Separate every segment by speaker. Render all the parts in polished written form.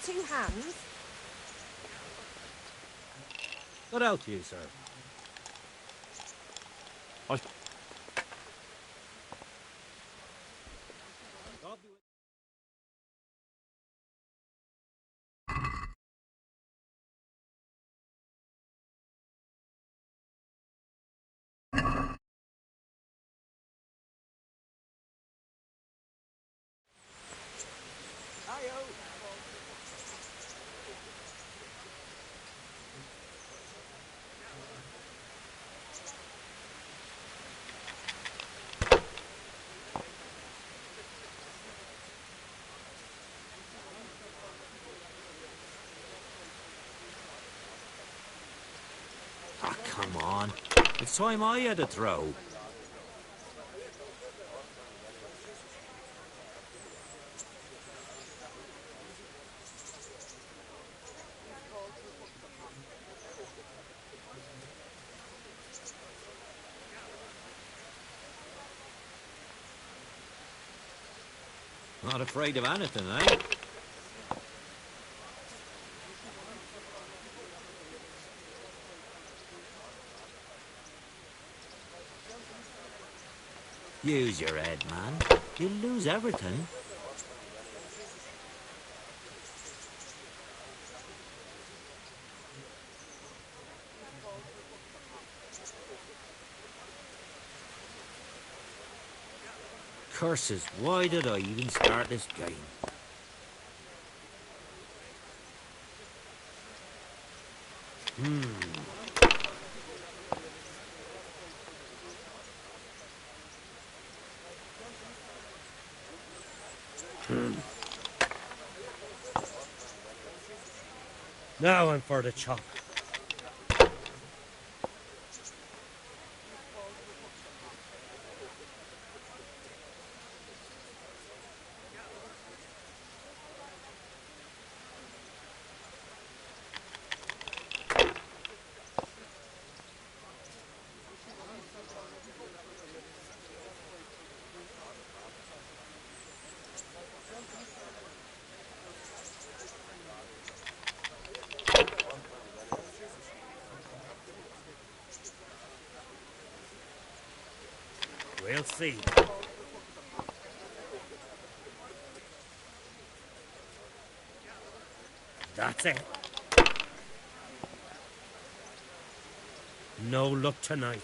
Speaker 1: 2 hands?
Speaker 2: Good out to you, sir. I... Ah, come on. It's time I had a throw. Not afraid of anything, eh? Use your head, man. You'll lose everything. Curses, why did I even start this game?
Speaker 3: Now I'm for the chop. We'll see. That's it. No luck tonight.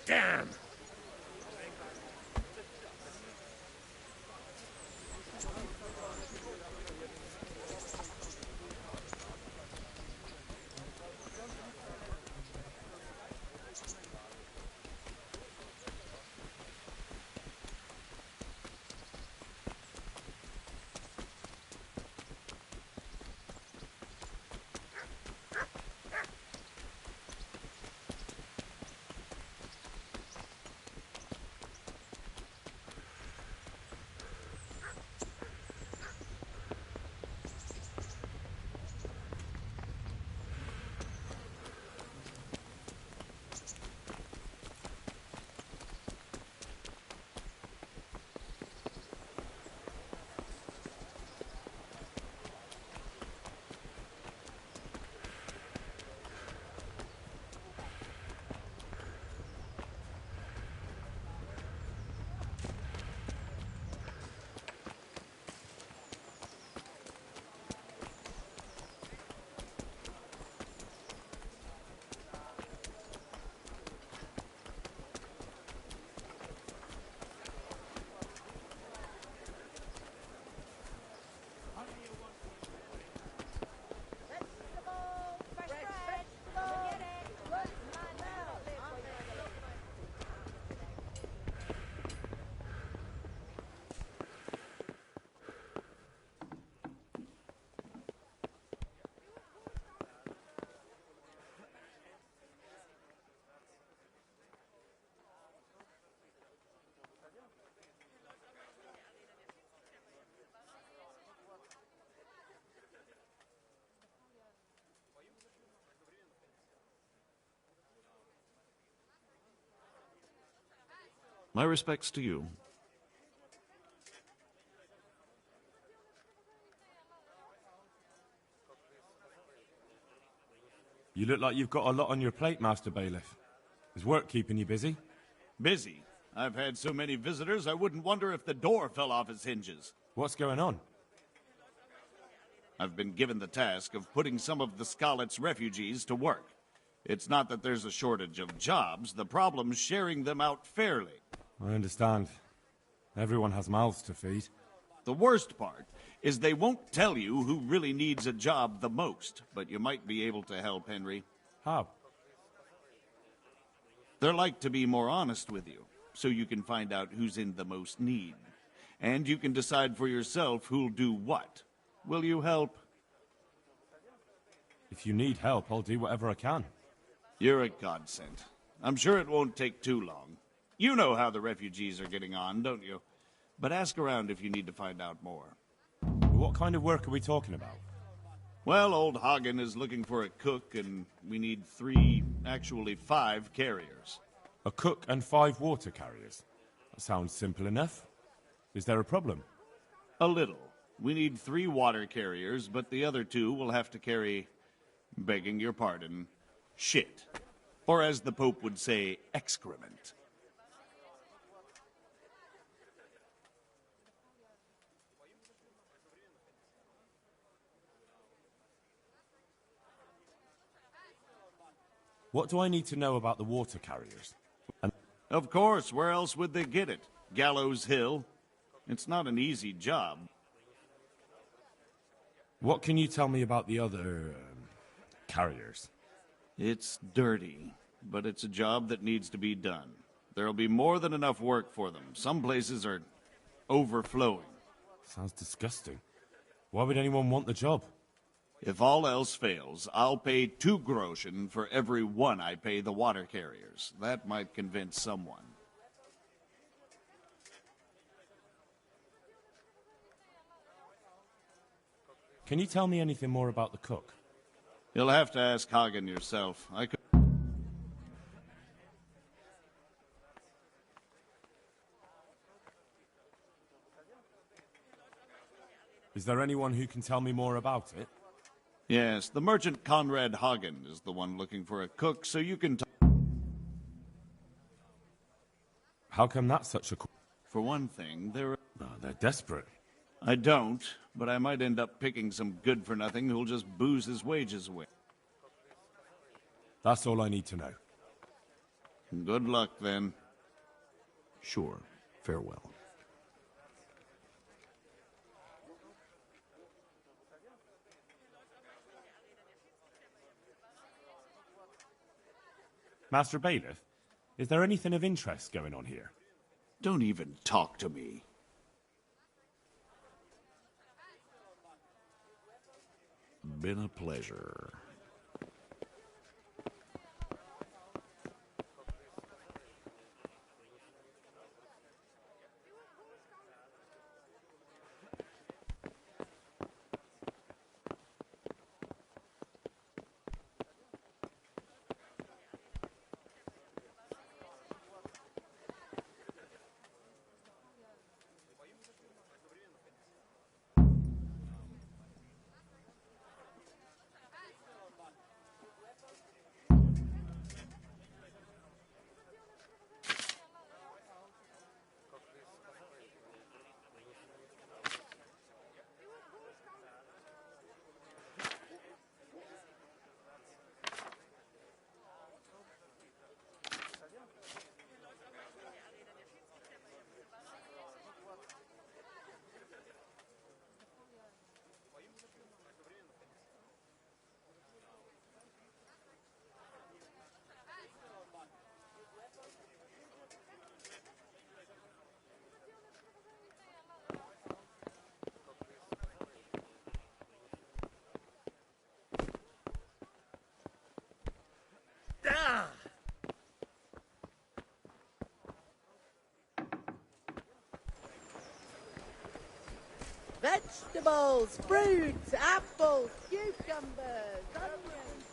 Speaker 3: Damn!
Speaker 1: My respects to you.
Speaker 4: You look like you've got a lot on your plate, Master Bailiff. Is work keeping you busy?
Speaker 1: Busy? I've had so many visitors, I wouldn't wonder if the door fell off its hinges.
Speaker 4: What's going on?
Speaker 1: I've been given the task of putting some of the Skalitz refugees to work. It's not that there's a shortage of jobs, the problem's sharing them out fairly.
Speaker 4: I understand. Everyone has mouths to feed.
Speaker 1: The worst part is they won't tell you who really needs a job the most, but you might be able to help, Henry.
Speaker 4: How?
Speaker 1: They're like to be more honest with you, so you can find out who's in the most need. And you can decide for yourself who'll do what. Will you help?
Speaker 4: If you need help, I'll do whatever I can.
Speaker 1: You're a godsend. I'm sure it won't take too long. You know how the refugees are getting on, don't you? But ask around if you need to find out more.
Speaker 4: What kind of work are we talking about?
Speaker 1: Well, old Hagen is looking for a cook, and we need 5 carriers.
Speaker 4: A cook and 5 water carriers. That sounds simple enough. Is there a problem?
Speaker 1: A little. We need 3 water carriers, but the other 2 will have to carry, begging your pardon, shit. Or as the Pope would say, excrement.
Speaker 4: What do I need to know about the water carriers?
Speaker 1: Of course, where else would they get it? Gallows Hill? It's not an easy job.
Speaker 4: What can you tell me about the other carriers?
Speaker 1: It's dirty, but it's a job that needs to be done. There'll be more than enough work for them. Some places are overflowing.
Speaker 4: Sounds disgusting. Why would anyone want the job?
Speaker 1: If all else fails, I'll pay 2 groschen for every 1 I pay the water carriers. That might convince someone.
Speaker 4: Can you tell me anything more about the cook?
Speaker 1: You'll have to ask Hagen yourself. I could...
Speaker 4: Is there anyone who can tell me more about it?
Speaker 1: Yes, the merchant Conrad Hagen is the one looking for a cook, so you can...
Speaker 4: How come that's such a...
Speaker 1: For one thing,
Speaker 4: Oh, they're desperate.
Speaker 1: I don't, but I might end up picking some good-for-nothing who'll just booze his wages away.
Speaker 4: That's all I need to know.
Speaker 1: Good luck, then.
Speaker 5: Sure. Farewell.
Speaker 4: Master Bailiff, is there anything of interest going on here?
Speaker 1: Don't even talk to me.
Speaker 5: Been a pleasure.
Speaker 6: Vegetables, fruits, apples, cucumbers, onions.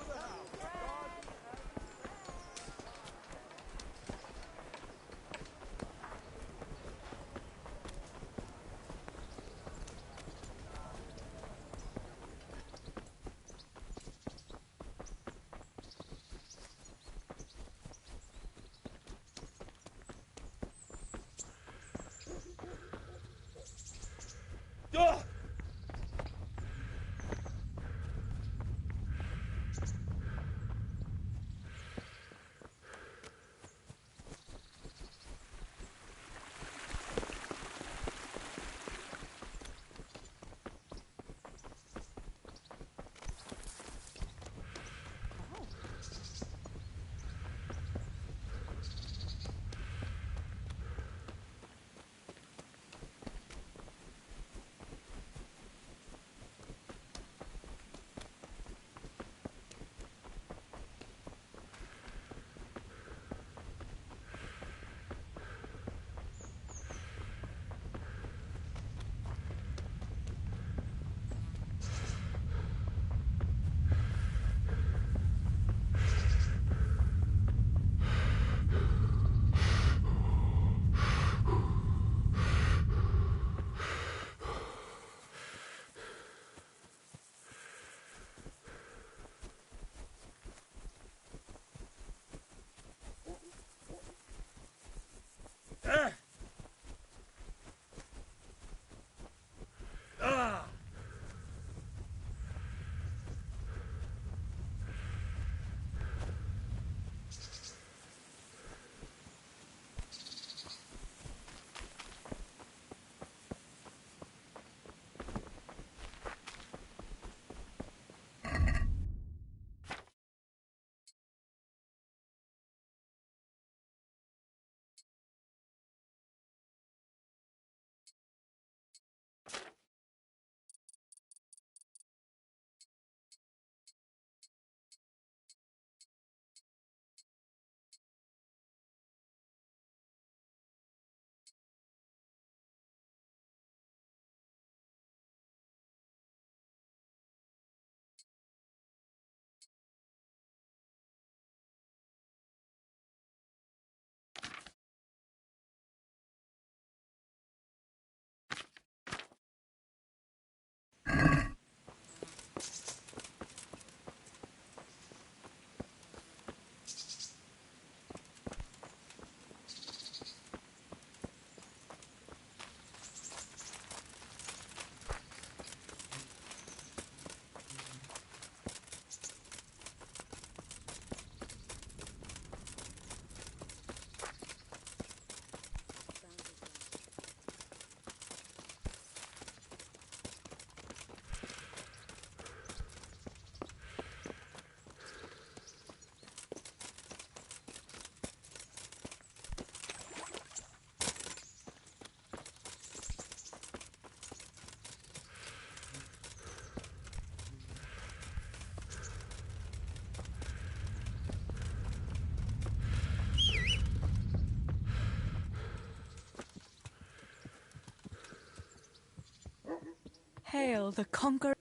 Speaker 7: hail the conqueror.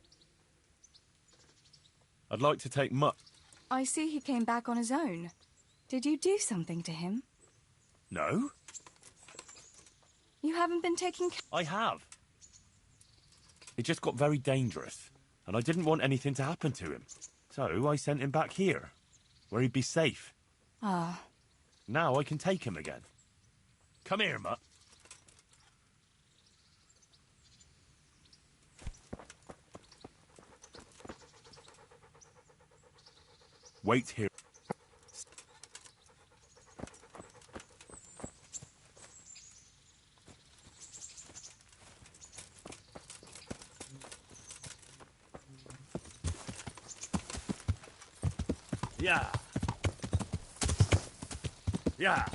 Speaker 4: I'd like to take Mutt.
Speaker 7: I see he came back on his own. Did you do something to him?
Speaker 4: No?
Speaker 7: You haven't been taking
Speaker 4: I have. It just got very dangerous, and I didn't want anything to happen to him. So I sent him back here, where he'd be safe.
Speaker 7: Ah.
Speaker 4: Now I can take him again. Come here, Mutt. Wait here. Yeah. Yeah.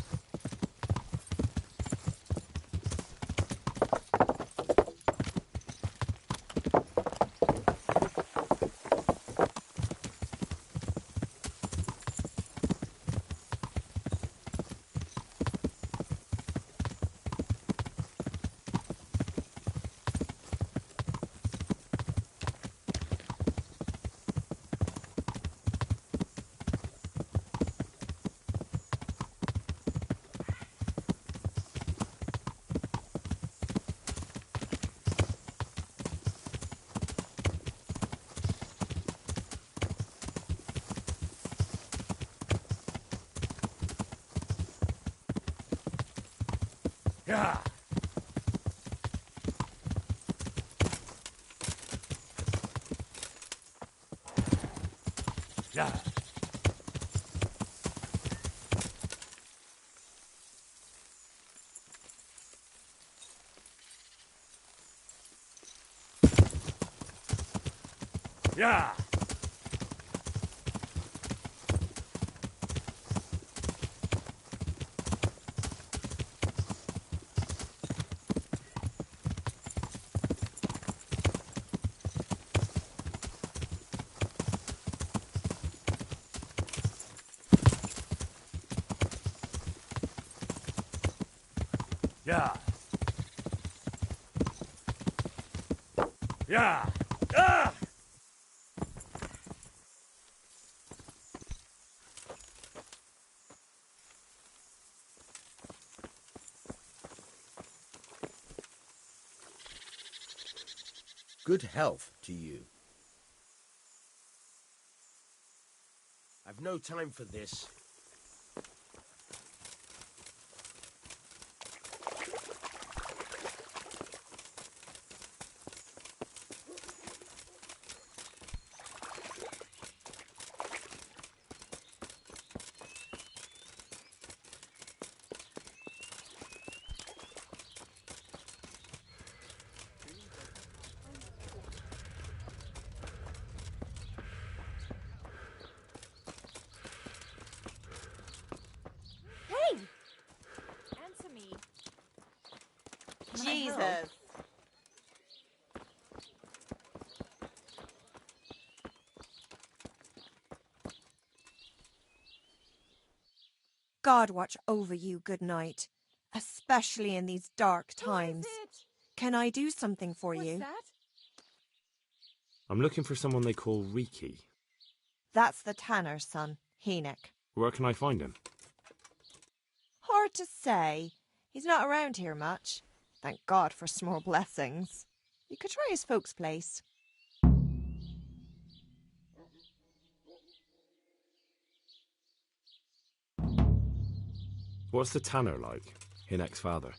Speaker 4: Yeah. Yeah. Yeah. Yeah. Yeah. Ah!
Speaker 8: Good health to you. I've no time for this.
Speaker 9: Hey! Answer me.
Speaker 6: Jesus.
Speaker 10: God watch over you, good night, especially in these dark times. Can I do something for you?
Speaker 7: that?
Speaker 4: I'm looking for someone they call Riki.
Speaker 10: That's the tanner's son, Enoch.
Speaker 4: Where can I find him?
Speaker 10: Hard to say. He's not around here much. Thank God for small blessings. You could try his folks' place.
Speaker 4: What's the tanner like? Hinek's father.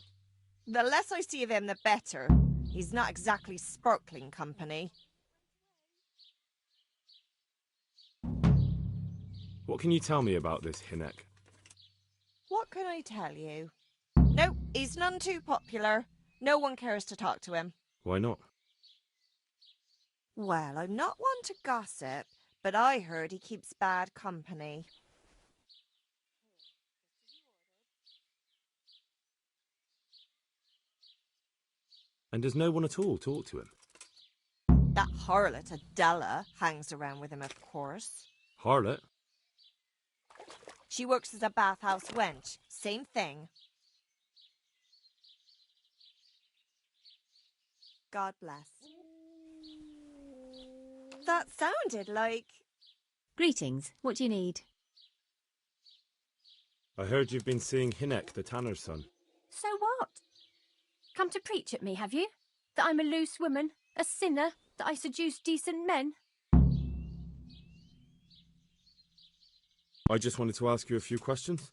Speaker 10: The less I see of him, the better. He's not exactly sparkling company.
Speaker 4: What can you tell me about this Hinek?
Speaker 10: What can I tell you? No, he's none too popular. No one cares to talk to him.
Speaker 4: Why not?
Speaker 10: Well, I'm not one to gossip, but I heard he keeps bad company.
Speaker 4: And does no one at all talk to him?
Speaker 10: That harlot Adela hangs around with him, of course.
Speaker 4: Harlot?
Speaker 10: She works as a bathhouse wench. Same thing. God bless. That sounded like...
Speaker 11: Greetings. What do you need?
Speaker 4: I heard you've been seeing Hinek, the tanner's son.
Speaker 11: So what? Come to preach at me, have you? That I'm a loose woman, a sinner, that I seduce decent men?
Speaker 4: I just wanted to ask you a few questions.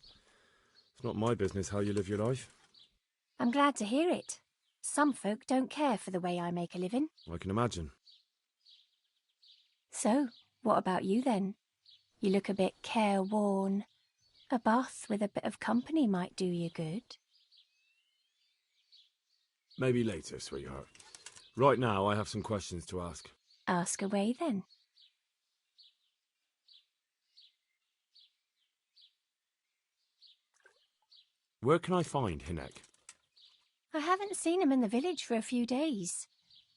Speaker 4: It's not my business how you live your life.
Speaker 11: I'm glad to hear it. Some folk don't care for the way I make a living.
Speaker 4: I can imagine.
Speaker 11: So, what about you then? You look a bit careworn. A bath with a bit of company might do you good.
Speaker 4: Maybe later, sweetheart. Right now, I have some questions to ask.
Speaker 11: Ask away then.
Speaker 4: Where can I find Hinek?
Speaker 11: I haven't seen him in the village for a few days.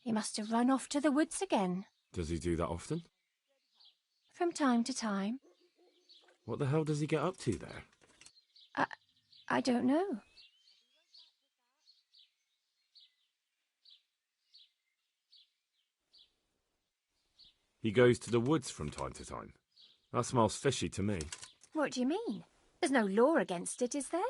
Speaker 11: He must have run off to the woods again.
Speaker 4: Does he do that often?
Speaker 11: From time to time.
Speaker 4: What the hell does he get up to there?
Speaker 11: I don't know.
Speaker 4: He goes to the woods from time to time. That smells fishy to me.
Speaker 11: What do you mean? There's no law against it, is there?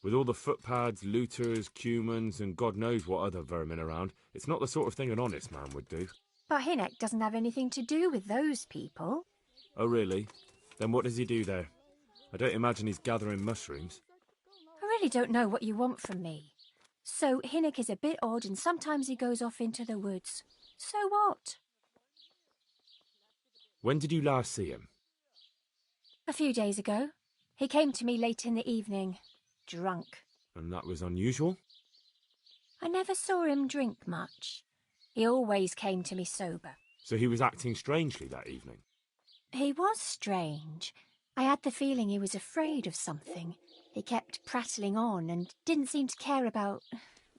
Speaker 4: With all the footpads, looters, cumans, and God knows what other vermin around, it's not the sort of thing an honest man would do.
Speaker 11: But Hinek doesn't have anything to do with those people.
Speaker 4: Oh, really? Then what does he do there? I don't imagine he's gathering mushrooms.
Speaker 11: I really don't know what you want from me. So Hinek is a bit odd and sometimes he goes off into the woods. So what?
Speaker 4: When did you last see him?
Speaker 11: A few days ago. He came to me late in the evening. Drunk.
Speaker 4: And that was unusual?
Speaker 11: I never saw him drink much. He always came to me sober.
Speaker 4: So he was acting strangely that evening?
Speaker 11: He was strange. I had the feeling he was afraid of something. He kept prattling on and didn't seem to care about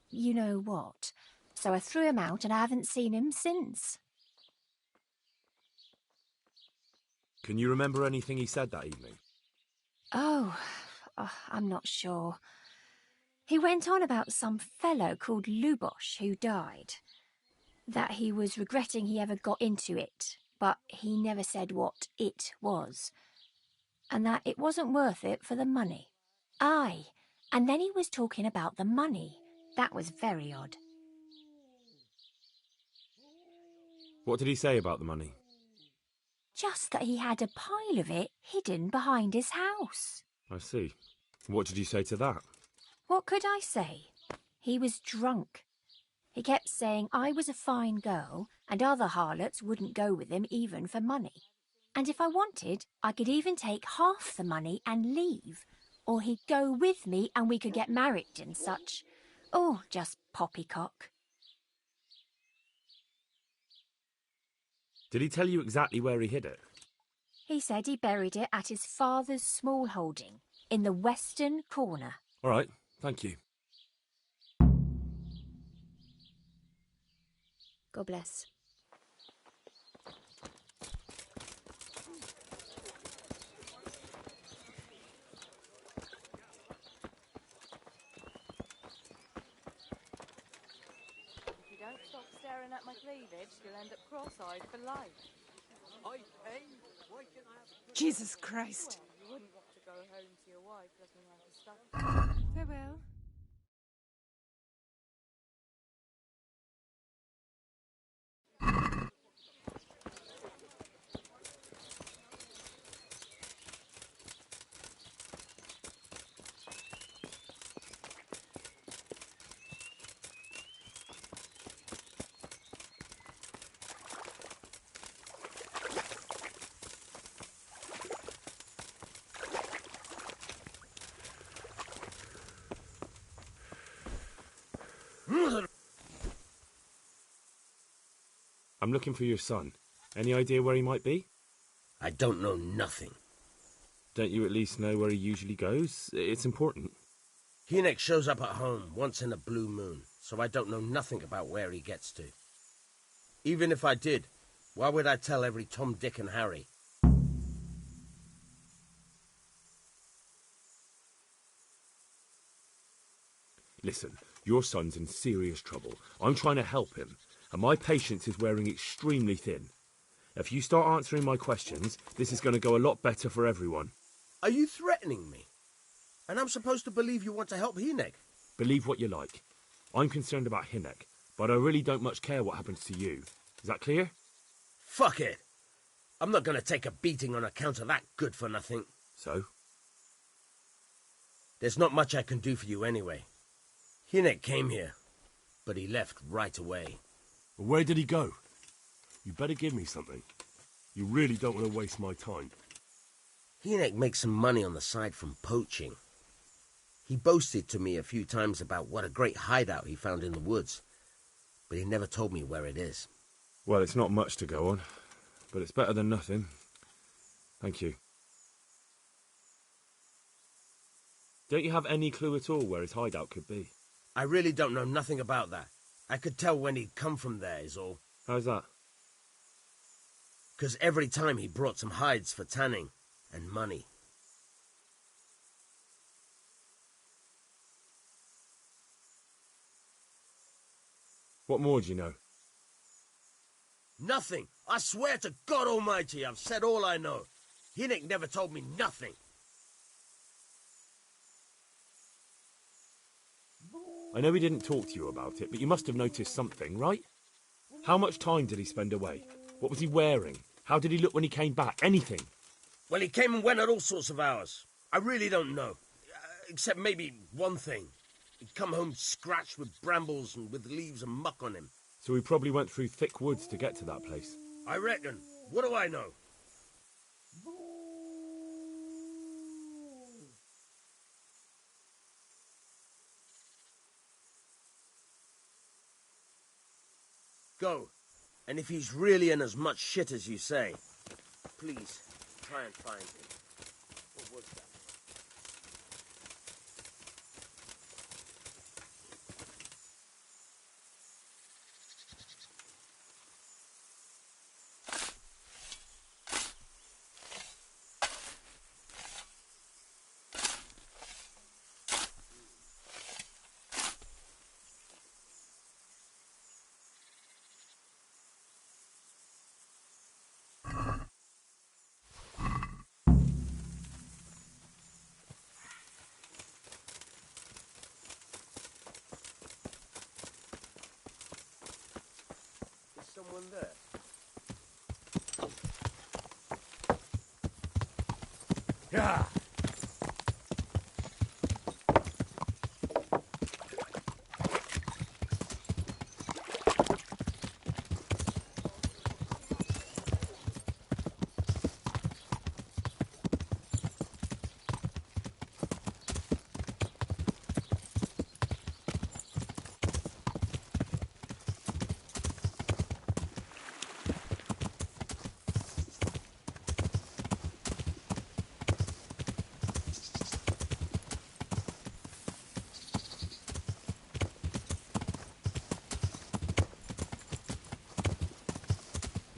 Speaker 11: you know what. So I threw him out and I haven't seen him since.
Speaker 4: Can you remember anything he said that evening?
Speaker 11: Oh, I'm not sure. He went on about some fellow called Lubosh who died. That he was regretting he ever got into it, but he never said what it was. And that it wasn't worth it for the money. Aye, and then he was talking about the money. That was very odd.
Speaker 4: What did he say about the money?
Speaker 11: Just that he had a pile of it hidden behind his house.
Speaker 4: I see. What did you say to that?
Speaker 11: What could I say? He was drunk. He kept saying I was a fine girl and other harlots wouldn't go with him even for money. And if I wanted, I could even take half the money and leave. Or he'd go with me and we could get married and such. Oh, just poppycock.
Speaker 4: Did he tell you exactly where he hid it?
Speaker 11: He said he buried it at his father's small holding, in the western corner.
Speaker 4: All right, thank you.
Speaker 11: God bless.
Speaker 6: If you don't stop staring at my cleavage, you'll end up cross-eyed for life.
Speaker 10: Jesus Christ.
Speaker 6: Well, you wouldn't want to go home to your wife looking like a stuff.
Speaker 10: Farewell.
Speaker 4: I'm looking for your son. Any idea where he might be?
Speaker 8: I don't know nothing.
Speaker 4: Don't you at least know where he usually goes? It's important.
Speaker 8: Hinek shows up at home once in a blue moon, so I don't know nothing about where he gets to. Even if I did, why would I tell every Tom, Dick and Harry?
Speaker 4: Listen, your son's in serious trouble. I'm trying to help him, and my patience is wearing extremely thin. If you start answering my questions, this is going to go a lot better for everyone.
Speaker 8: Are you threatening me? And I'm supposed to believe you want to help Hynek?
Speaker 4: Believe what you like. I'm concerned about Hynek, but I really don't much care what happens to you. Is that clear?
Speaker 8: Fuck it. I'm not going to take a beating on account of that good-for-nothing.
Speaker 4: So?
Speaker 8: There's not much I can do for you anyway. Hynek came here, but he left right away.
Speaker 12: Well, where did he go? You better give me something. You really don't want to waste my time.
Speaker 8: Hynek makes some money on the side from poaching. He boasted to me a few times about what a great hideout he found in the woods, but he never told me where it is.
Speaker 4: Well, it's not much to go on, but it's better than nothing. Thank you. Don't you have any clue at all where his hideout could be?
Speaker 8: I really don't know nothing about that. I could tell when he'd come from there, is all.
Speaker 4: How's that?
Speaker 8: 'Cause every time he brought some hides for tanning and money.
Speaker 4: What more do you know?
Speaker 8: Nothing. I swear to God Almighty, I've said all I know. Hynek never told me nothing.
Speaker 4: I know he didn't talk to you about it, but you must have noticed something, right? How much time did he spend away? What was he wearing? How did he look when he came back? Anything?
Speaker 8: Well, he came and went at all sorts of hours. I really don't know. Except maybe one thing. He'd come home scratched with brambles and with leaves and muck on him.
Speaker 4: So he probably went through thick woods to get to that place.
Speaker 8: I reckon. What do I know? Go. And if he's really in as much shit as you say, please try and find him. What was that? Someone there.
Speaker 3: Yeah.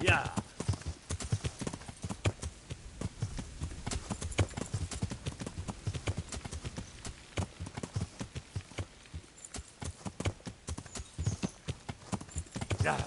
Speaker 3: Yeah. Yeah.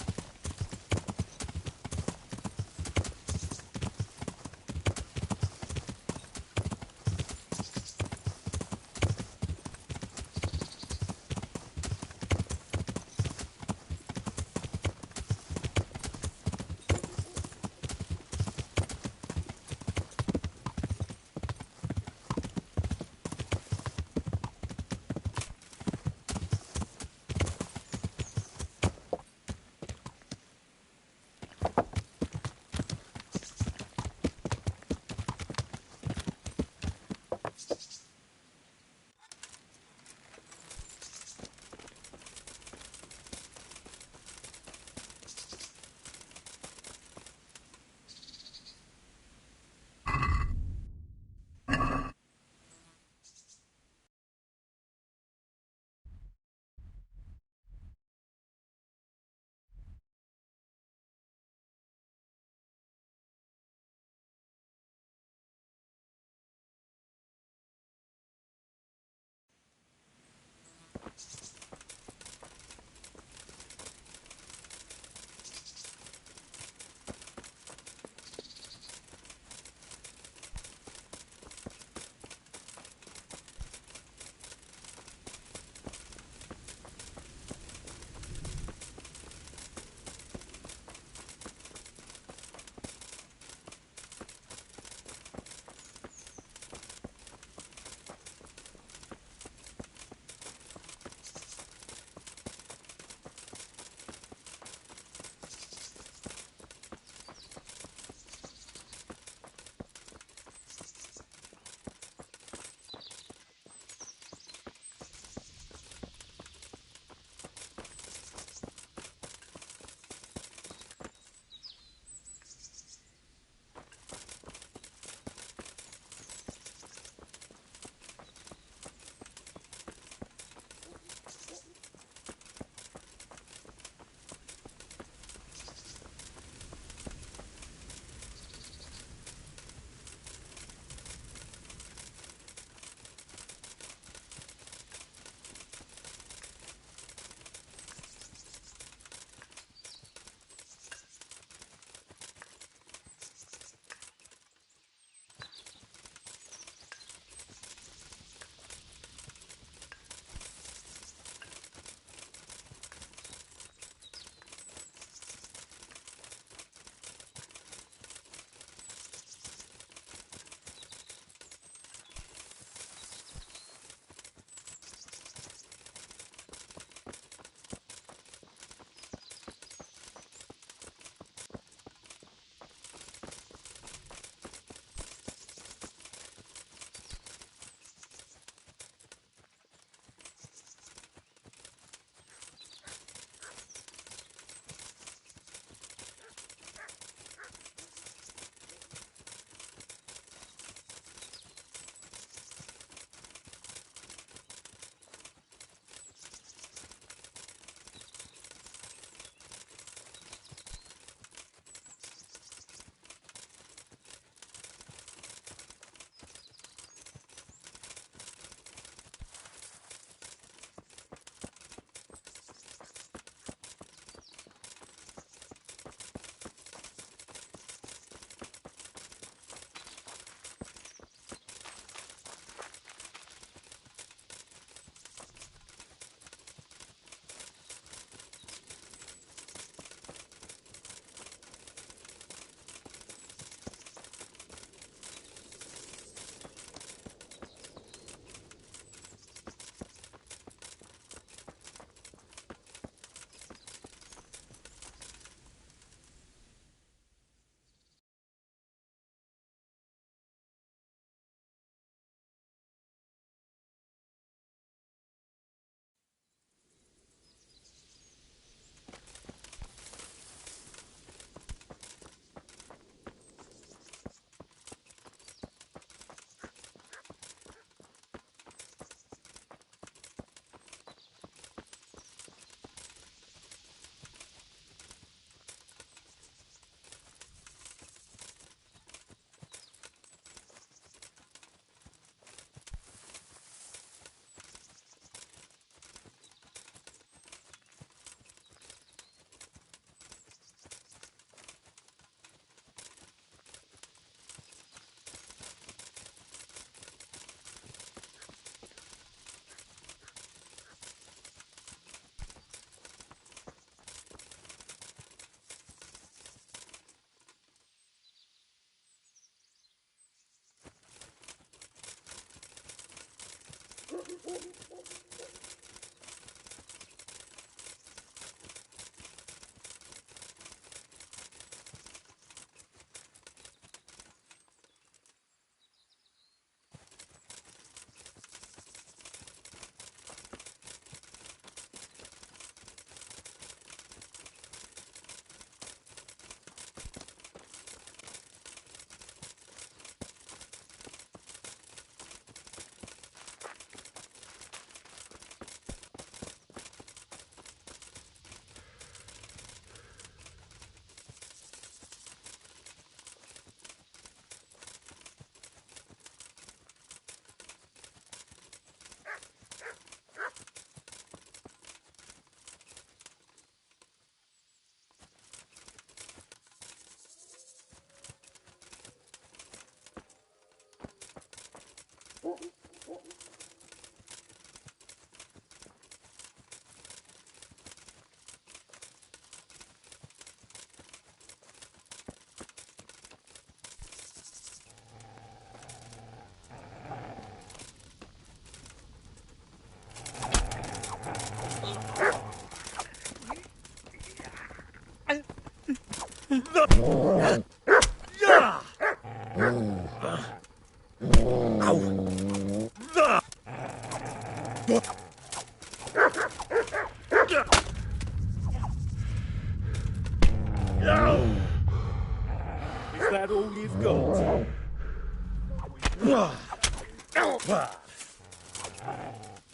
Speaker 12: Is that all you've got?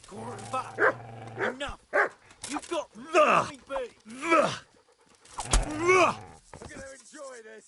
Speaker 2: Corvac! Enough! You've got me beat!
Speaker 12: I'm gonna enjoy this.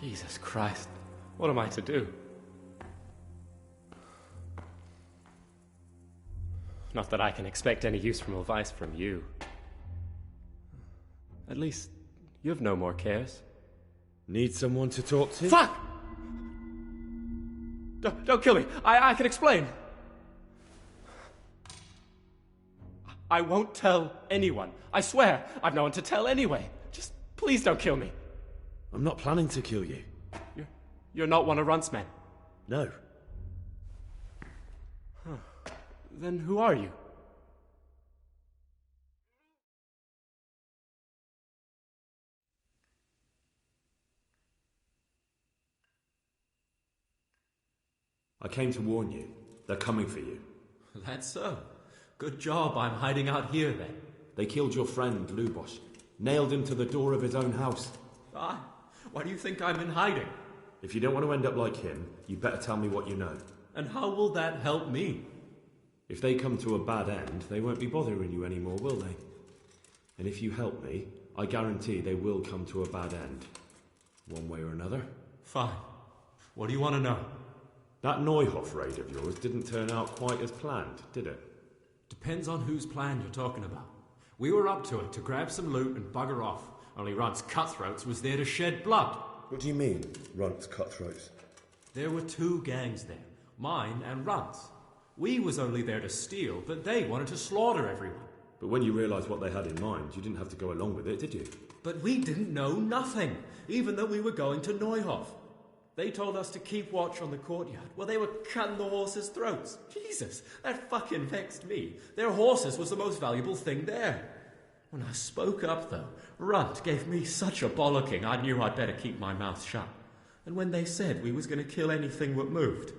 Speaker 13: Jesus Christ, what am I to do? Not that I can expect any useful advice from you. At least, you've no more cares.
Speaker 12: Need someone to talk to?
Speaker 13: Fuck! Don't kill me. I can explain. I won't tell anyone. I swear, I've no one to tell anyway. Just please don't kill me.
Speaker 12: I'm not planning to kill you.
Speaker 13: You're not one of Runt's men?
Speaker 12: No.
Speaker 13: Huh. Then who are you?
Speaker 12: I came to warn you. They're coming for you.
Speaker 13: That's so. Good job I'm hiding out here then.
Speaker 12: They killed your friend, Lubosh. Nailed him to the door of his own house.
Speaker 13: Why do you think I'm in hiding?
Speaker 12: If you don't want to end up like him, you better tell me what you know.
Speaker 13: And how will that help me?
Speaker 12: If they come to a bad end, they won't be bothering you anymore, will they? And if you help me, I guarantee they will come to a bad end. One way or another.
Speaker 13: Fine. What do you want to know?
Speaker 12: That Neuhoff raid of yours didn't turn out quite as planned, did it?
Speaker 14: Depends on whose plan you're talking about. We were up to it to grab some loot and bugger off. Only Runt's cutthroats was there to shed blood.
Speaker 12: What do you mean, Runt's cutthroats?
Speaker 14: There were two gangs there, mine and Runt's. We was only there to steal, but they wanted to slaughter everyone.
Speaker 12: But when you realised what they had in mind, you didn't have to go along with it, did you?
Speaker 14: But we didn't know nothing, even though we were going to Neuhoff. They told us to keep watch on the courtyard while they were cutting the horses' throats. Jesus, that fucking vexed me. Their horses was the most valuable thing there. When I spoke up, though, Runt gave me such a bollocking I knew I'd better keep my mouth shut. And when they said we was going to kill anything what moved,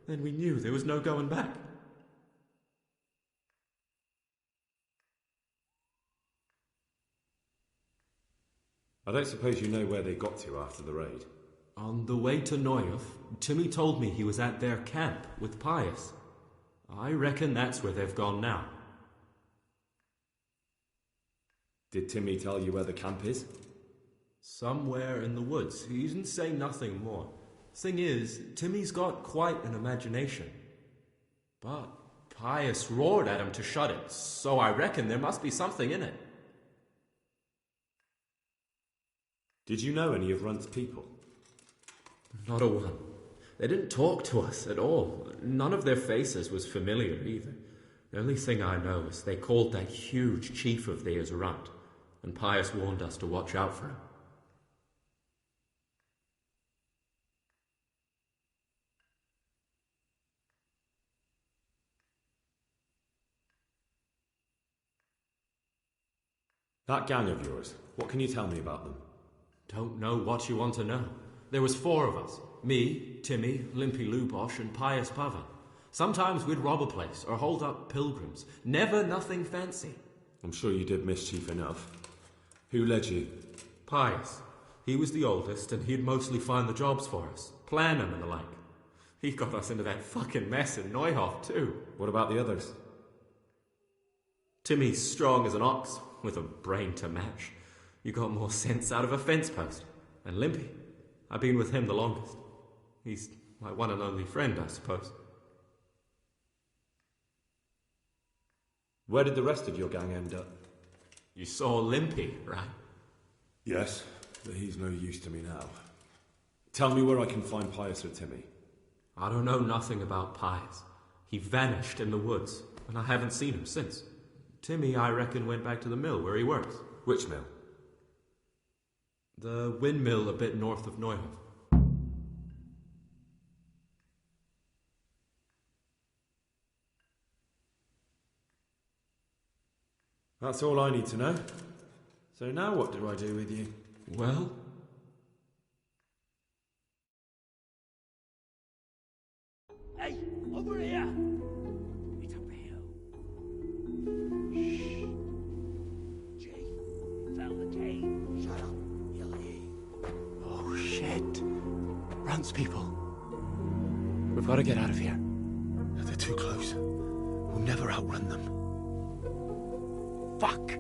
Speaker 14: then we knew there was no going back.
Speaker 12: I don't suppose you know where they got to after the raid?
Speaker 14: On the way to Neuhoff, Timmy told me he was at their camp with Pius. I reckon that's where they've gone now.
Speaker 12: Did Timmy tell you where the camp is?
Speaker 14: Somewhere in the woods. He didn't say nothing more. Thing is, Timmy's got quite an imagination. But Pius roared at him to shut it, so I reckon there must be something in it.
Speaker 12: Did you know any of Runt's people?
Speaker 14: Not a one. They didn't talk to us at all. None of their faces was familiar either. The only thing I know is they called that huge chief of theirs Runt, and Pius warned us to watch out for him.
Speaker 12: That gang of yours, what can you tell me about them?
Speaker 14: Don't know what you want to know. There was 4 of us. Me, Timmy, Limpy Lubosh, and Pius Pavan. Sometimes we'd rob a place or hold up pilgrims. Never nothing fancy.
Speaker 12: I'm sure you did mischief enough. Who led you?
Speaker 14: Pius. He was the oldest, and he'd mostly find the jobs for us. Plan them and the like. He got us into that fucking mess in Neuhoff, too.
Speaker 12: What about the others?
Speaker 14: Timmy's strong as an ox, with a brain to match. You got more sense out of a fence post. And Limpy, I've been with him the longest. He's my one and only friend, I suppose.
Speaker 12: Where did the rest of your gang end up?
Speaker 14: You saw Limpy, right?
Speaker 12: Yes, but he's no use to me now. Tell me where I can find Pius or Timmy.
Speaker 14: I don't know nothing about Pius. He vanished in the woods, and I haven't seen him since. Timmy, I reckon, went back to the mill where he works.
Speaker 12: Which mill?
Speaker 14: The windmill a bit north of Neuhoff.
Speaker 12: That's all I need to know. So now what do I do with you?
Speaker 14: Well...
Speaker 3: Hey, over here! It's up here. Shh. Jay, found the cave. Shut up, Billy.
Speaker 13: Oh, shit. Runt's people. We've got to get out of here.
Speaker 5: They're too close. We'll never outrun them.
Speaker 13: Fuck!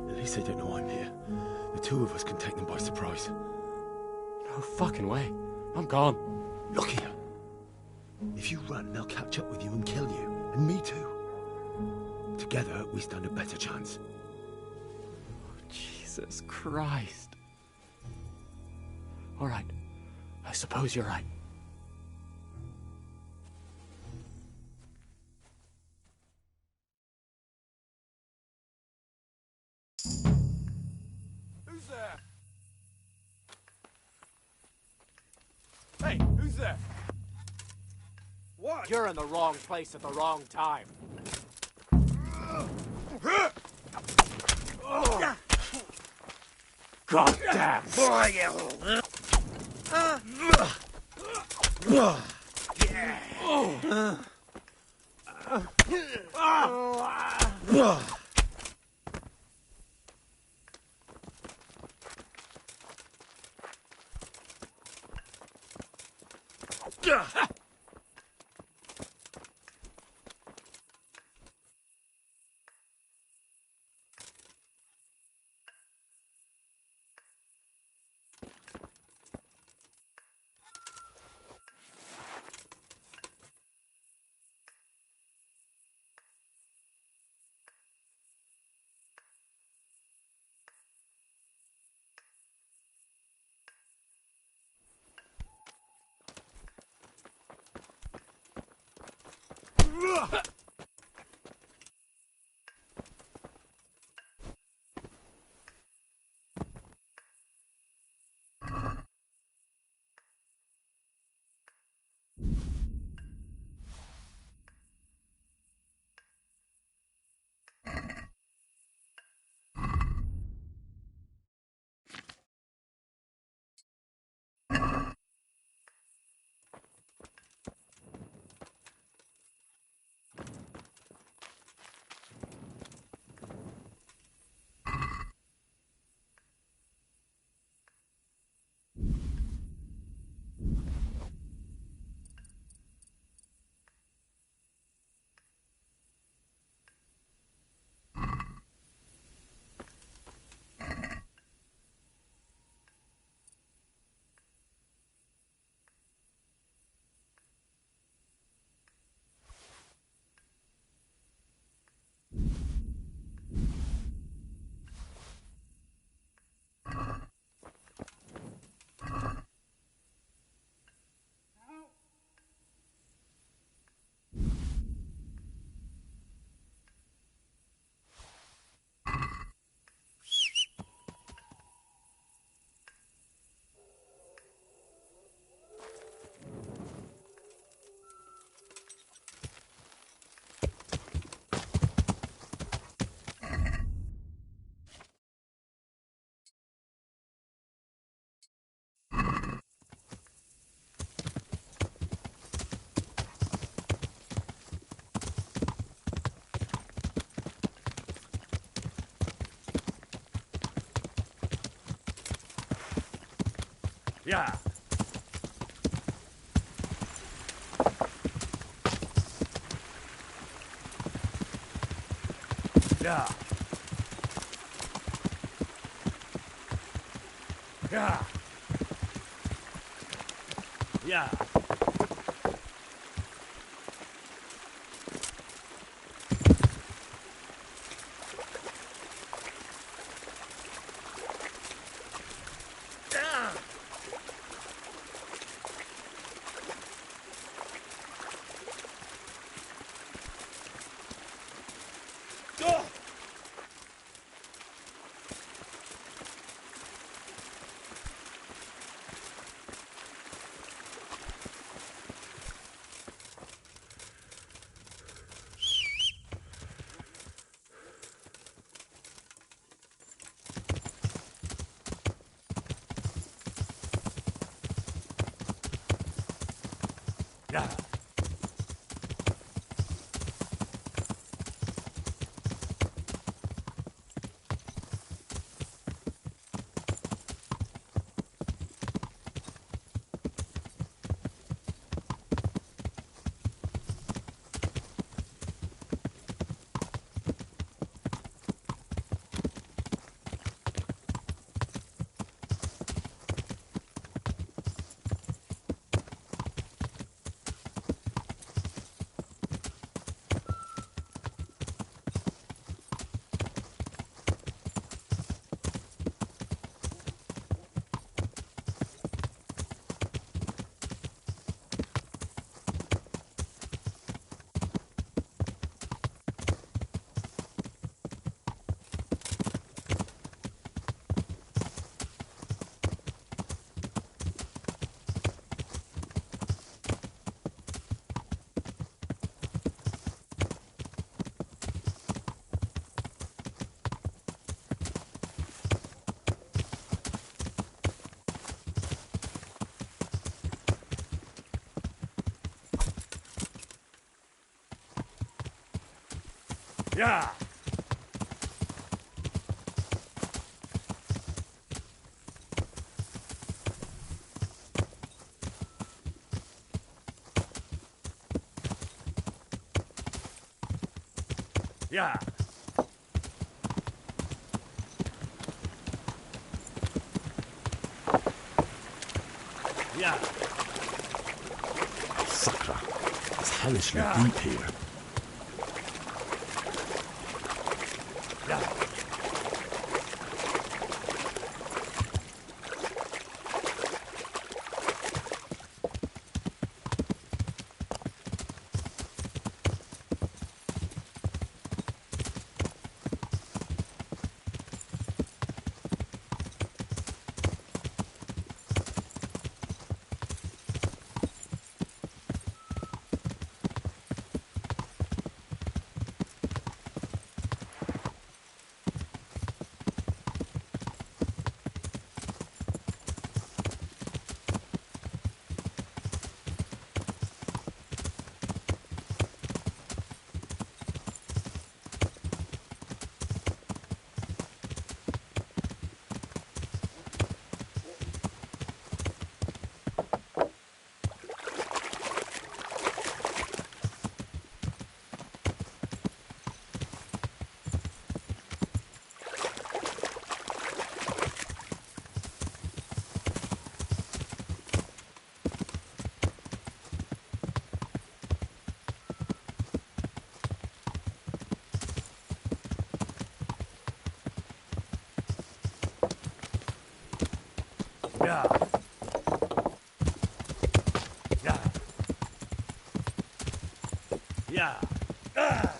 Speaker 5: At least they don't know I'm here. The 2 of us can take them by surprise.
Speaker 13: No fucking way. I'm gone.
Speaker 5: Look here. If you run, they'll catch up with you and kill you. And me too. Together, we stand a better chance.
Speaker 13: Oh, Jesus Christ. All right. I suppose you're right.
Speaker 3: Who's there? Hey, who's there? What?
Speaker 15: You're in the wrong place at the wrong time.
Speaker 3: God damn!
Speaker 4: Yeah. Yeah. Yeah. Yeah. Yeah. Yeah. Yeah. Yeah.
Speaker 5: Sakra. It's hellishly deep here.
Speaker 4: Yeah. Yeah. Yeah. Yeah. Ah.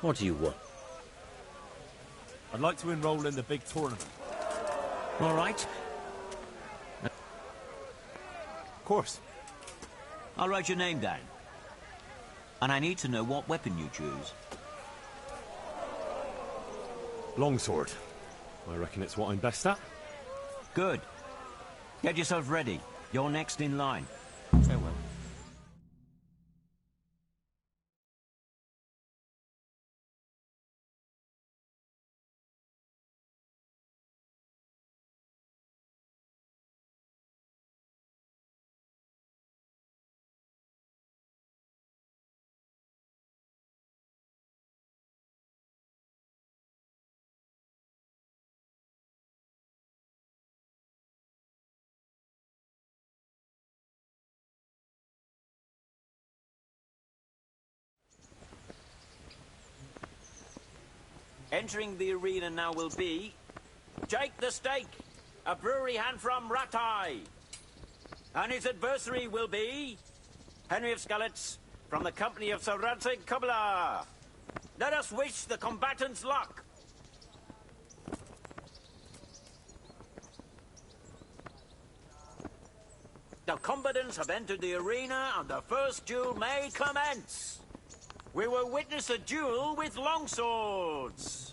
Speaker 2: What do you want?
Speaker 4: I'd like to enroll in the big tournament.
Speaker 2: All right.
Speaker 4: Of course.
Speaker 3: I'll write your name down. And I need to know what weapon you choose.
Speaker 12: Longsword. I reckon it's what I'm best at.
Speaker 3: Good. Get yourself ready. You're next in line. Farewell. Entering the arena now will be Jake the Stake, a brewery hand from Rattay. And his adversary will be Henry of Skalitz from the company of Sir Radzig Kobyla. Let us wish the combatants luck. The combatants have entered the arena and the first duel may commence. We will witness a duel with longswords.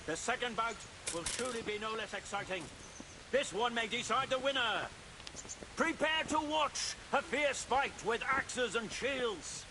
Speaker 3: The second bout will truly be no less exciting. This one may decide the winner. Prepare to watch a fierce fight with axes and shields.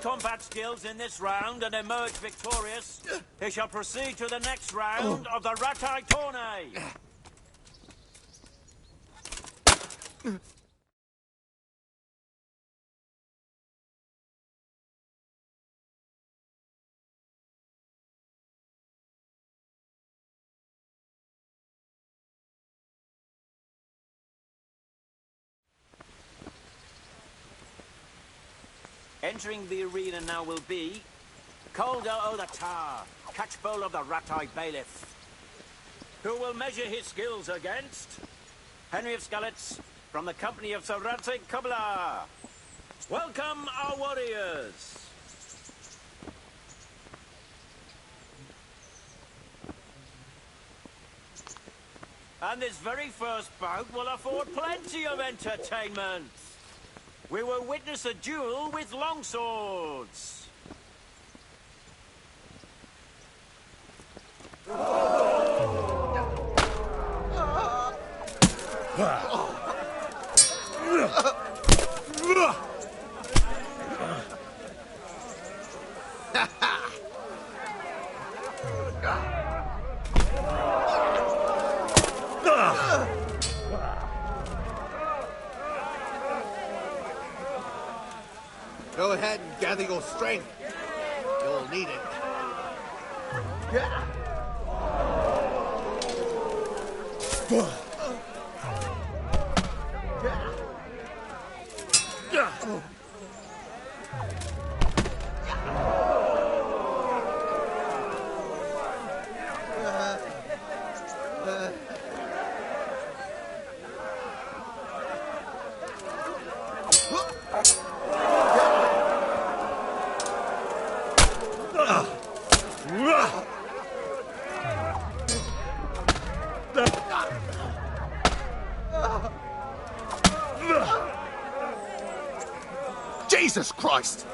Speaker 3: Combat skills in this round and emerge victorious, he shall proceed to the next round of the Rattay tourney. Entering the arena now will be Calder o' the Tar, catchpole of the Rattay Bailiff, who will measure his skills against Henry of Skalitz from the company of Sir Radzig Kobyla. Welcome, our warriors. And this very first bout will afford plenty of entertainment. We will witness a duel with longswords.
Speaker 16: Go ahead and gather your strength. You'll need it. Jesus Christ!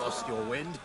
Speaker 16: Lost your wind?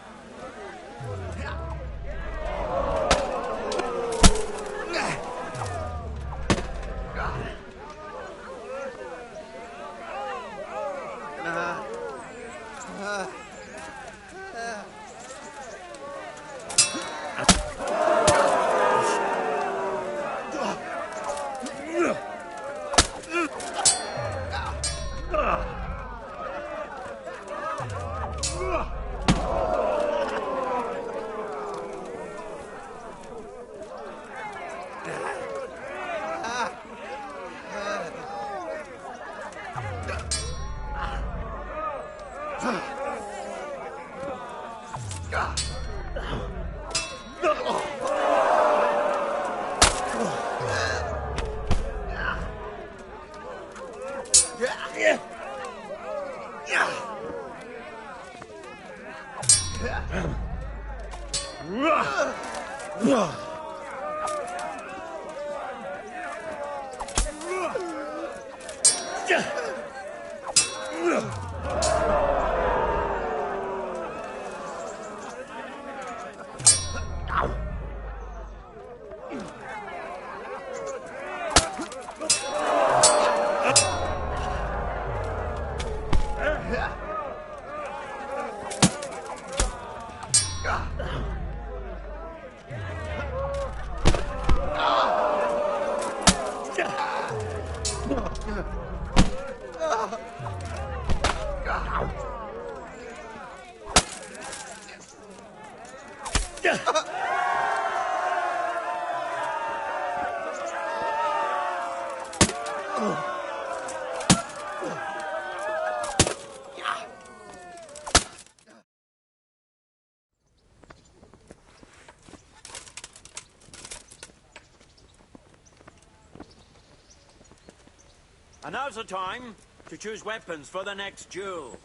Speaker 3: And now's the time to choose weapons for the next duel.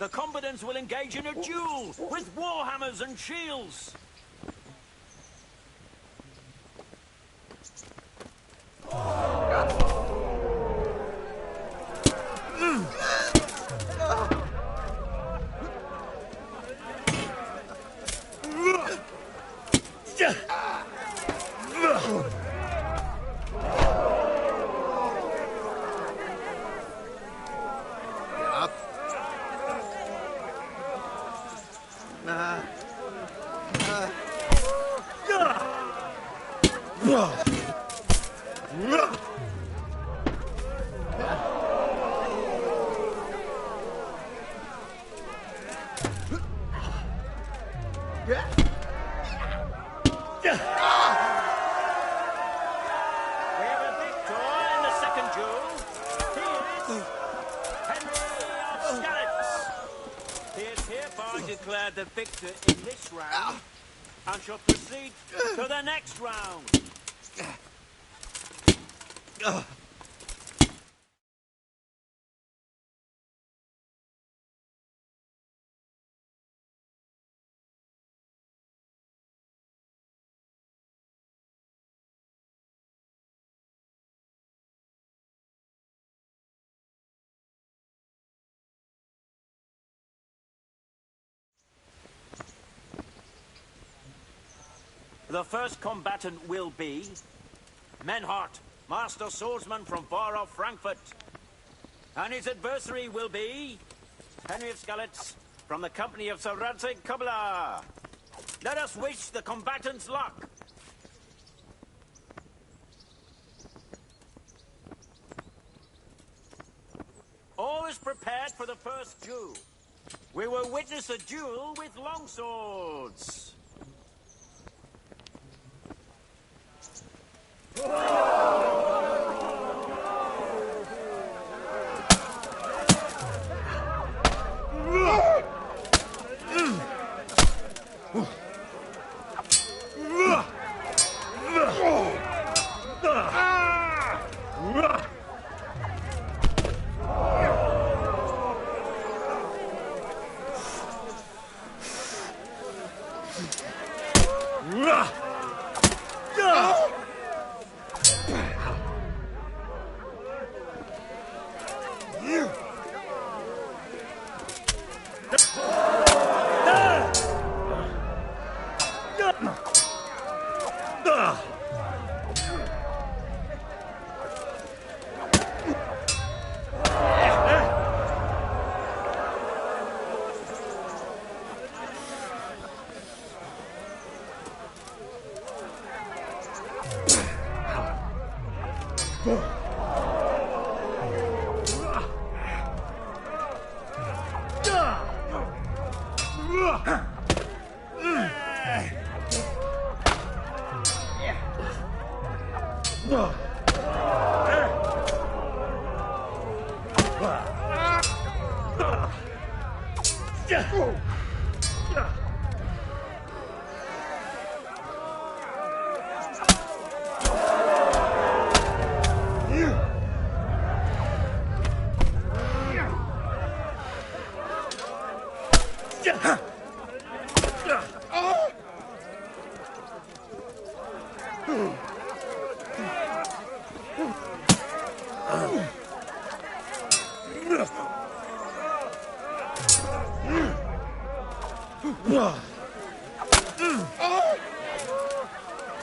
Speaker 3: The combatants will engage in a duel with warhammers and shields. The victor in this round and shall proceed to the next round. The first combatant will be Menhart, master swordsman from far off Frankfurt. And his adversary will be Henry of Skalitz from the company of Sir Radzig Kobyla. Let us wish the combatants luck. All is prepared for the first duel. We will witness a duel with longswords.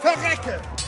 Speaker 16: Verrecke!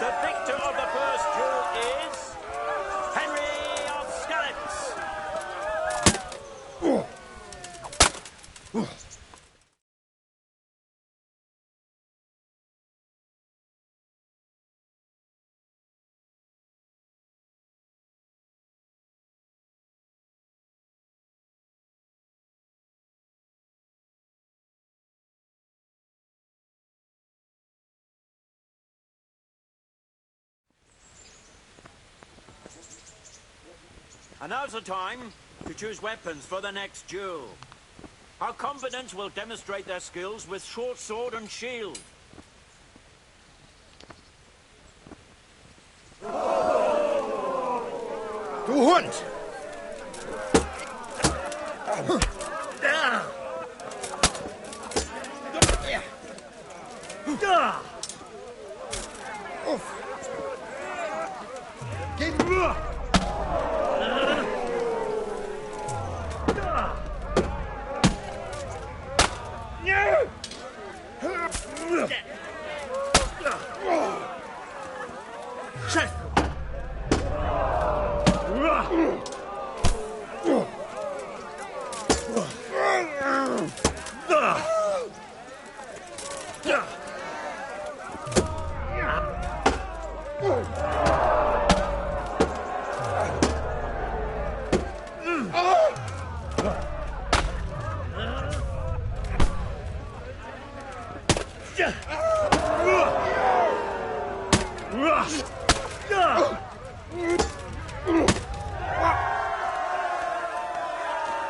Speaker 3: The victor of the first duel is Henry of Skalitz. And now's the time to choose weapons for the next duel. Our combatants will demonstrate their skills with short sword and shield.
Speaker 16: To hunt!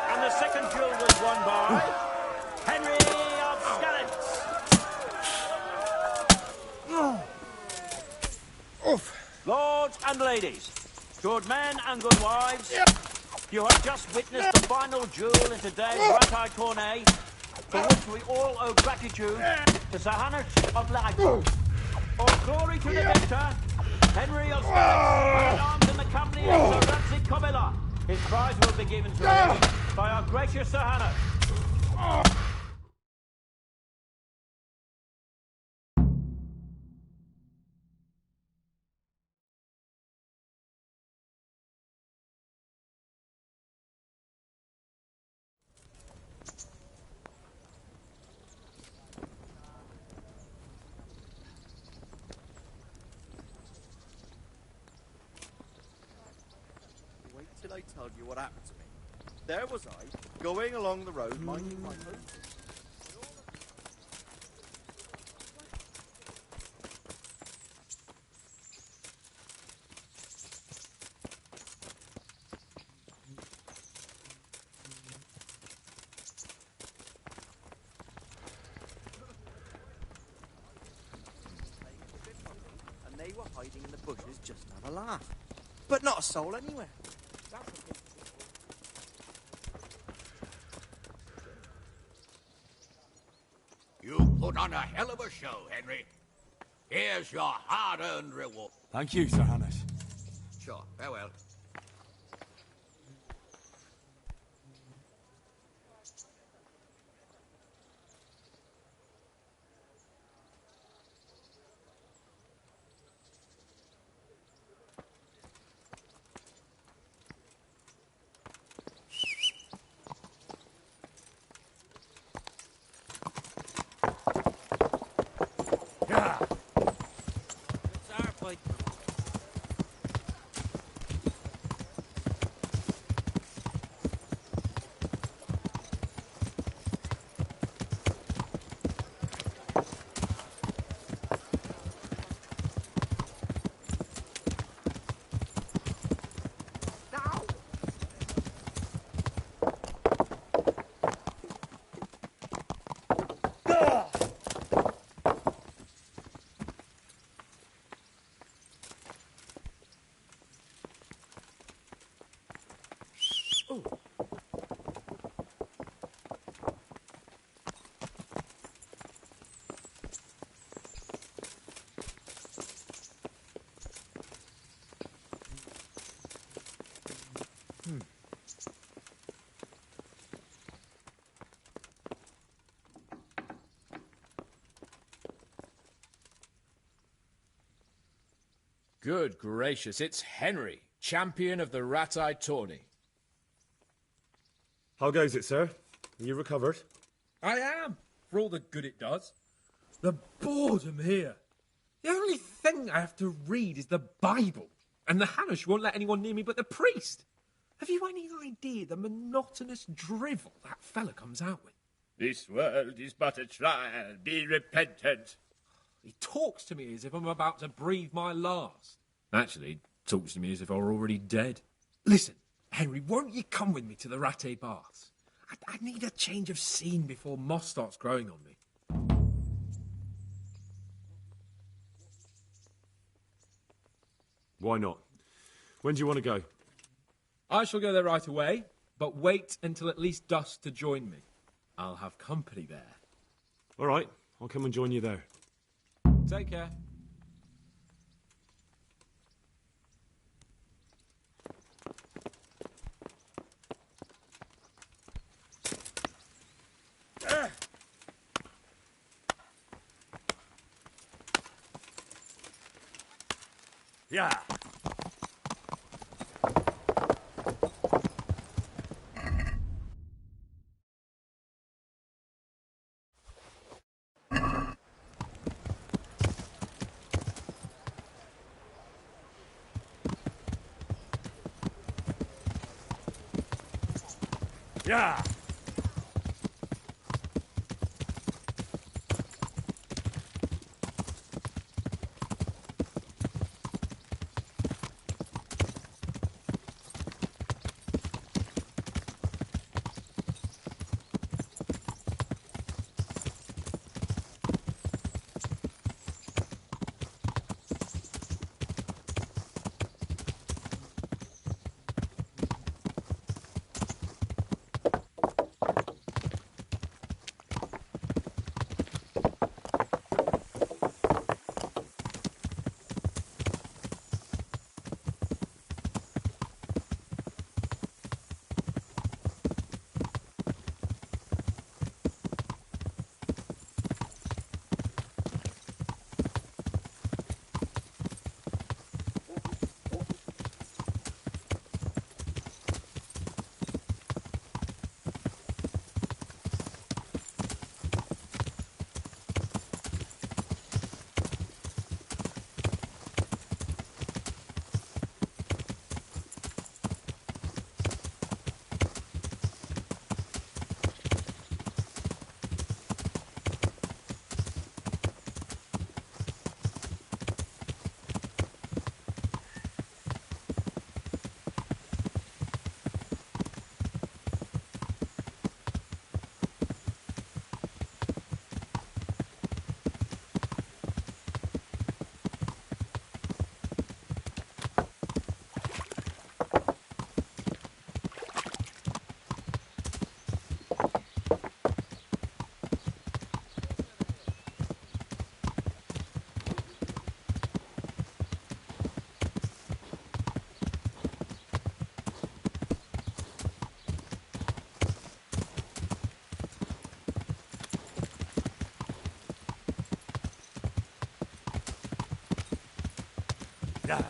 Speaker 3: And the second duel was won by Henry of Skalitz. Lords and ladies, good men and good wives, you have just witnessed the final duel in today's Ratai Tourney, for which we all owe gratitude to Sir Hanush of Light. All glory to the victor, Henry of Skalitz, armed in the company of Sir Ratzik Kovila. His prize will be given to him by our gracious Sir Hanush.
Speaker 17: Wait till I tell you what happened to me. There was I, going along the road, minding my own business. And they were hiding in the bushes just to have a laugh. But not a soul anywhere.
Speaker 16: You put on a hell of a show, Henry. Here's your hard-earned reward.
Speaker 4: Thank you, Sir Hanush.
Speaker 16: Sure, farewell.
Speaker 18: Good gracious, it's Henry, champion of the Ratai Tourney.
Speaker 12: How goes it, sir? Are you recovered?
Speaker 14: I am, for all the good it does. The boredom here. The only thing I have to read is the Bible, and the Hanush won't let anyone near me but the priest. Have you any idea the monotonous drivel that fella comes out with?
Speaker 18: This world is but a trial. Be repentant.
Speaker 14: He talks to me as if I'm about to breathe my last. Actually, he talks to me as if I were already dead. Listen, Henry, won't you come with me to the Rattay Baths? I need a change of scene before moss starts growing on me.
Speaker 12: Why not? When do you want to go?
Speaker 14: I shall go there right away, but wait until at least dusk to join me. I'll have company there.
Speaker 12: All right, I'll come and join you there.
Speaker 14: Take care.
Speaker 18: Yeah. Yeah. Yeah.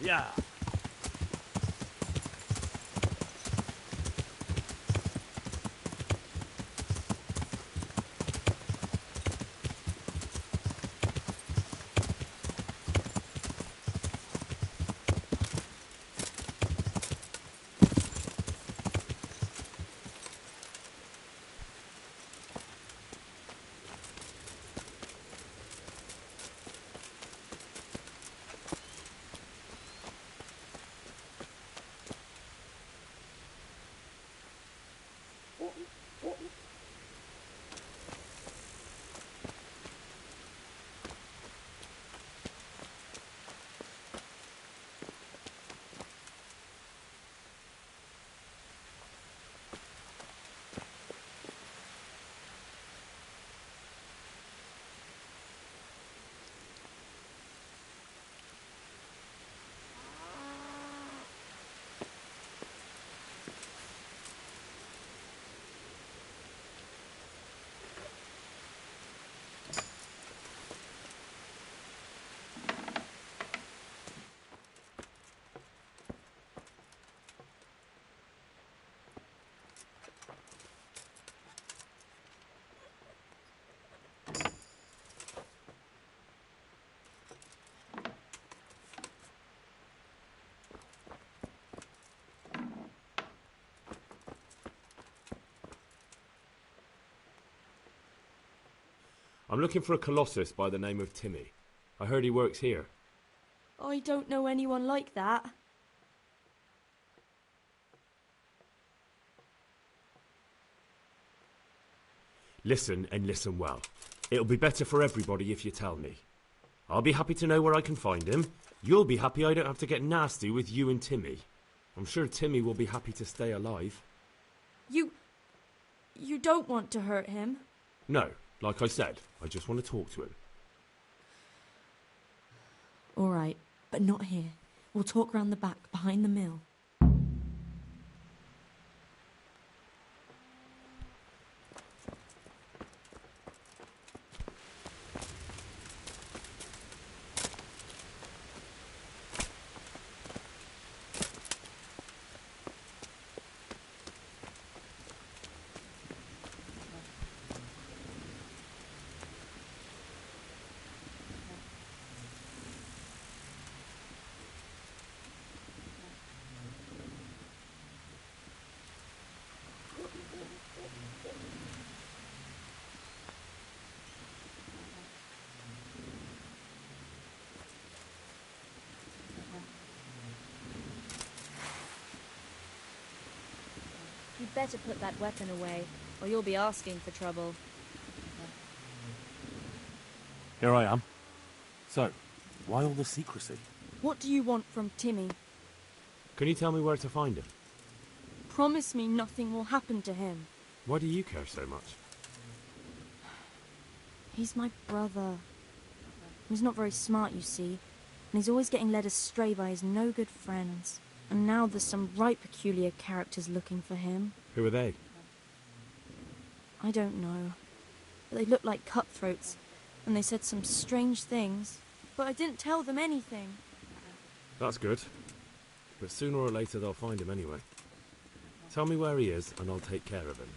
Speaker 18: Yeah.
Speaker 12: I'm looking for a colossus by the name of Timmy. I heard he works here.
Speaker 19: I don't know anyone like that.
Speaker 12: Listen, and listen well. It'll be better for everybody if you tell me. I'll be happy to know where I can find him. You'll be happy I don't have to get nasty with you and Timmy. I'm sure Timmy will be happy to stay alive.
Speaker 19: You don't want to hurt him?
Speaker 12: No, like I said, I just want to talk to him.
Speaker 19: All right, but not here. We'll talk round the back, behind the mill.
Speaker 6: You'd better put that weapon away, or you'll be asking for trouble.
Speaker 4: Here I am. So, why all the secrecy?
Speaker 19: What do you want from Timmy?
Speaker 12: Can you tell me where to find him?
Speaker 19: Promise me nothing will happen to him.
Speaker 12: Why do you care so much?
Speaker 19: He's my brother. He's not very smart, you see, and he's always getting led astray by his no-good friends. And now there's some right peculiar characters looking for him.
Speaker 12: Who are they?
Speaker 19: I don't know. But they look like cutthroats, and they said some strange things. But I didn't tell them anything.
Speaker 12: That's good. But sooner or later they'll find him anyway. Tell me where he is, and I'll take care of him.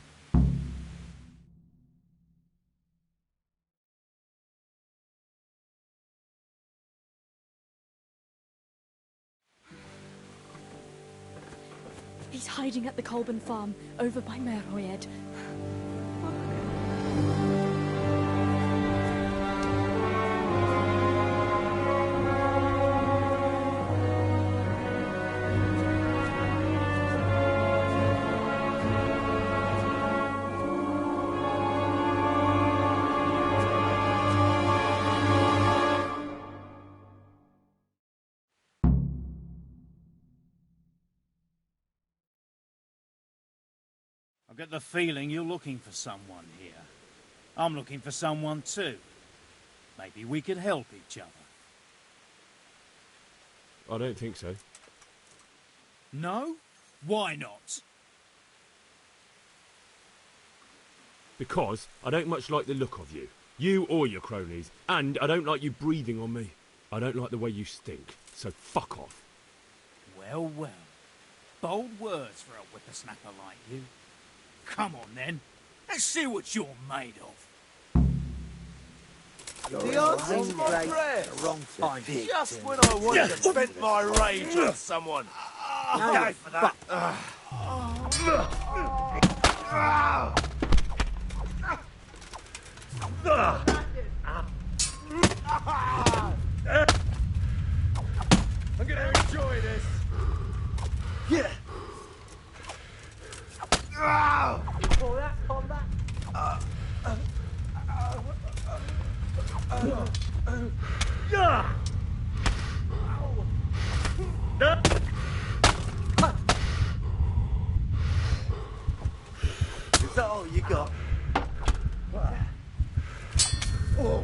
Speaker 19: He's hiding at the Colburn farm, over by Merhoyed.
Speaker 20: I get the feeling you're looking for someone here. I'm looking for someone too. Maybe we could help each other.
Speaker 12: I don't think so.
Speaker 20: No? Why not?
Speaker 12: Because I don't much like the look of you. You or your cronies. And I don't like you breathing on me. I don't like the way you stink. So fuck off.
Speaker 20: Well, well. Bold words for a whippersnapper like you. Come on, then. Let's see what you're made of.
Speaker 17: The answer's my prayer. Wrong time.
Speaker 15: Just when I wanted to vent my rage on someone.
Speaker 17: Go for that.
Speaker 15: I'm gonna enjoy this.
Speaker 17: Yeah.
Speaker 15: Oh, that's combat.
Speaker 17: Yeah. Is that all you got? Oh.